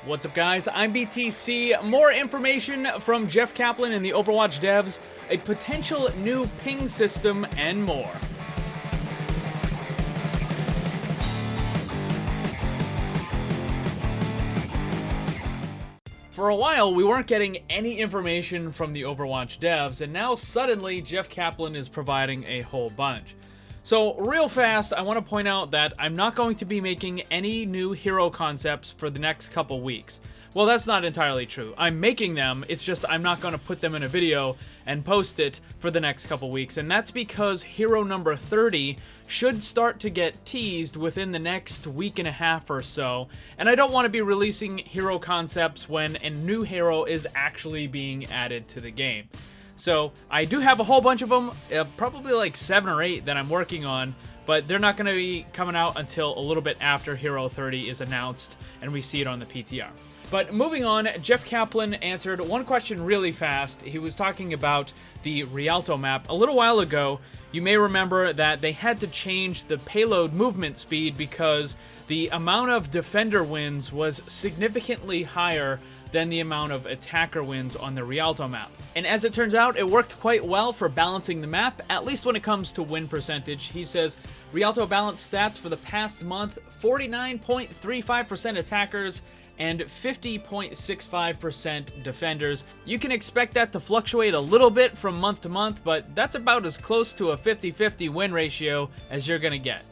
What's up, guys? I'm BTC. More information from Jeff Kaplan and the Overwatch devs, a potential new ping system, and more. For a while, we weren't getting any information from the Overwatch devs, and now suddenly Jeff Kaplan is providing a whole bunch. So real fast, I want to point out that I'm not going to be making any new hero concepts for the next couple weeks. Well, that's not entirely true. I'm making them, it's just I'm not going to put them in a video and post it for the next couple weeks, and that's because hero number 30 should start to get teased within the next week and a half or so, and I don't want to be releasing hero concepts when a new hero is actually being added to the game. So I do have a whole bunch of them, probably like 7 or 8 that I'm working on, but they're not going to be coming out until a little bit after Hero 30 is announced and we see it on the PTR. But moving on, Jeff Kaplan answered one question really fast. He was talking about the Rialto map. A little while ago, you may remember that they had to change the payload movement speed because the amount of defender wins was significantly higher than the amount of attacker wins on the Rialto map. And as it turns out, it worked quite well for balancing the map, at least when it comes to win percentage. He says, Rialto balance stats for the past month, 49.35% attackers and 50.65% defenders. You can expect that to fluctuate a little bit from month to month, but that's about as close to a 50-50 win ratio as you're gonna get.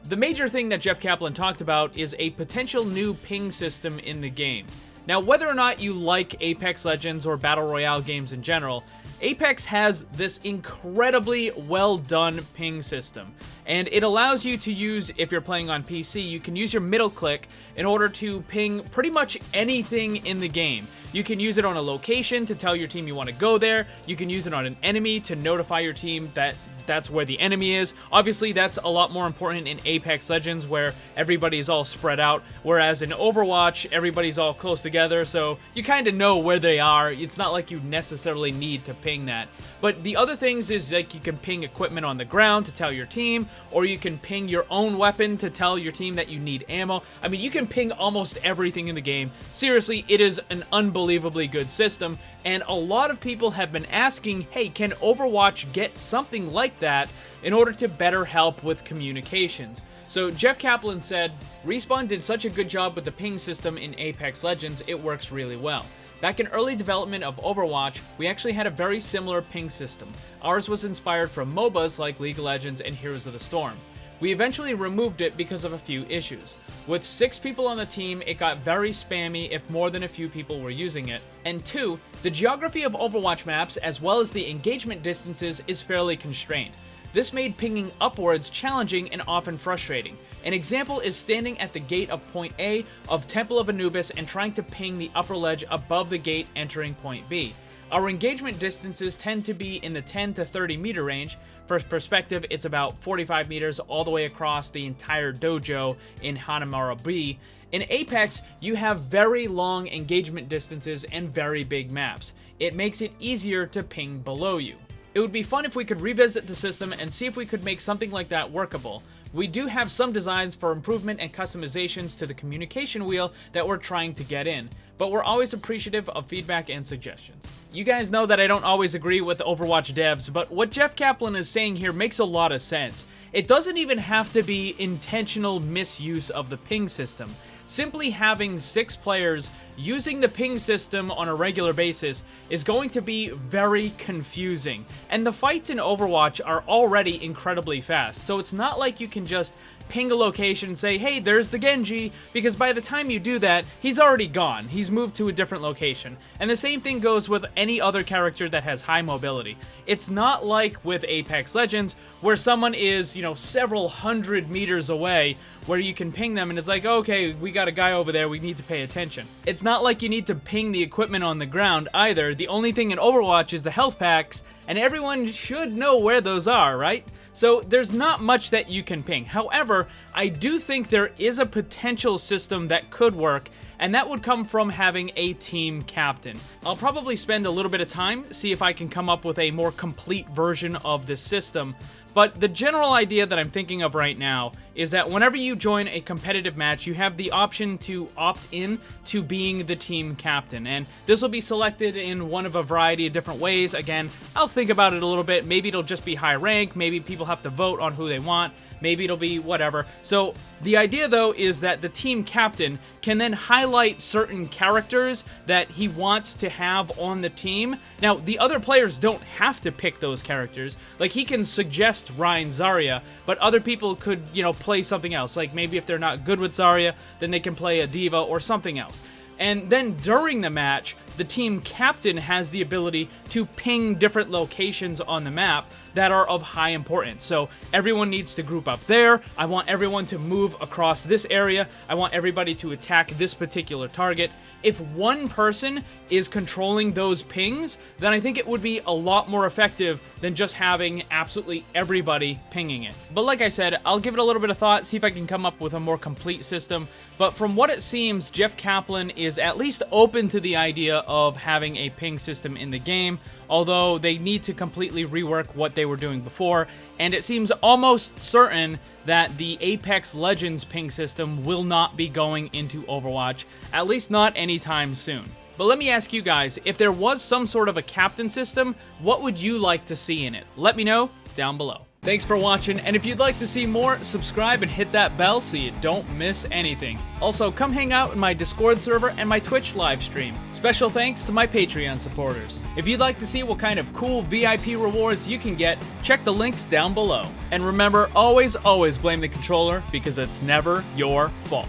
The major thing that Jeff Kaplan talked about is a potential new ping system in the game. Now, whether or not you like Apex Legends or Battle Royale games in general, Apex has this incredibly well done ping system, and it allows you to use, if you're playing on PC, you can use your middle click in order to ping pretty much anything in the game. You can use it on a location to tell your team you want to go there. You can use it on an enemy to notify your team that that's where the enemy is. Obviously, that's a lot more important in Apex Legends where everybody's all spread out, whereas in Overwatch, everybody's all close together, so you kind of know where they are. It's not like you necessarily need to ping that. But the other things is like you can ping equipment on the ground to tell your team, or you can ping your own weapon to tell your team that you need ammo. I mean, you can ping almost everything in the game. Seriously, it is an unbelievably good system, and a lot of people have been asking, hey, can Overwatch get something like that in order to better help with communications? So Jeff Kaplan said, Respawn did such a good job with the ping system in Apex Legends, it works really well. Back in early development of Overwatch, we actually had a very similar ping system. Ours was inspired from MOBAs like League of Legends and Heroes of the Storm. We eventually removed it because of a few issues. With 6 people on the team, it got very spammy if more than a few people were using it. And 2, the geography of Overwatch maps as well as the engagement distances is fairly constrained. This made pinging upwards challenging and often frustrating. An example is standing at the gate of Point A of Temple of Anubis and trying to ping the upper ledge above the gate entering Point B. Our engagement distances tend to be in the 10 to 30 meter range. For perspective, it's about 45 meters all the way across the entire dojo in Hanamura B. In Apex, you have very long engagement distances and very big maps. It makes it easier to ping below you. It would be fun if we could revisit the system and see if we could make something like that workable. We do have some designs for improvement and customizations to the communication wheel that we're trying to get in, but we're always appreciative of feedback and suggestions. You guys know that I don't always agree with the Overwatch devs, but what Jeff Kaplan is saying here makes a lot of sense. It doesn't even have to be intentional misuse of the ping system. Simply having 6 players using the ping system on a regular basis is going to be very confusing. And the fights in Overwatch are already incredibly fast, so it's not like you can just ping a location and say, hey, there's the Genji, because by the time you do that, he's already gone. He's moved to a different location. And the same thing goes with any other character that has high mobility. It's not like with Apex Legends, where someone is, several hundred meters away, where you can ping them and it's like, okay, we got a guy over there, we need to pay attention. It's not like you need to ping the equipment on the ground either. The only thing in Overwatch is the health packs, and everyone should know where those are, right? So there's not much that you can ping. However, I do think there is a potential system that could work, and that would come from having a team captain. I'll probably spend a little bit of time, see if I can come up with a more complete version of this system. But the general idea that I'm thinking of right now is that whenever you join a competitive match, you have the option to opt in to being the team captain. And this will be selected in one of a variety of different ways. Again, I'll think about it a little bit. Maybe it'll just be high rank. Maybe people have to vote on who they want. Maybe it'll be whatever. So the idea, though, is that the team captain can then highlight certain characters that he wants to have on the team. Now, the other players don't have to pick those characters. Like, he can suggest Ryan Zarya, but other people could, play something else. Like, maybe if they're not good with Zarya, then they can play a diva or something else. And then during the match, the team captain has the ability to ping different locations on the map that are of high importance. So everyone needs to group up there. I want everyone to move across this area. I want everybody to attack this particular target. If one person is controlling those pings, then I think it would be a lot more effective than just having absolutely everybody pinging it. But like I said, I'll give it a little bit of thought, see if I can come up with a more complete system. But from what it seems, Jeff Kaplan is at least open to the idea of having a ping system in the game, although they need to completely rework what they were doing before, and it seems almost certain that the Apex Legends ping system will not be going into Overwatch, at least not anytime soon. But let me ask you guys, if there was some sort of a captain system, what would you like to see in it? Let me know down below. Thanks for watching, and if you'd like to see more, subscribe and hit that bell so you don't miss anything. Also, come hang out in my Discord server and my Twitch live stream. Special thanks to my Patreon supporters. If you'd like to see what kind of cool VIP rewards you can get, check the links down below. And remember, always blame the controller, because it's never your fault.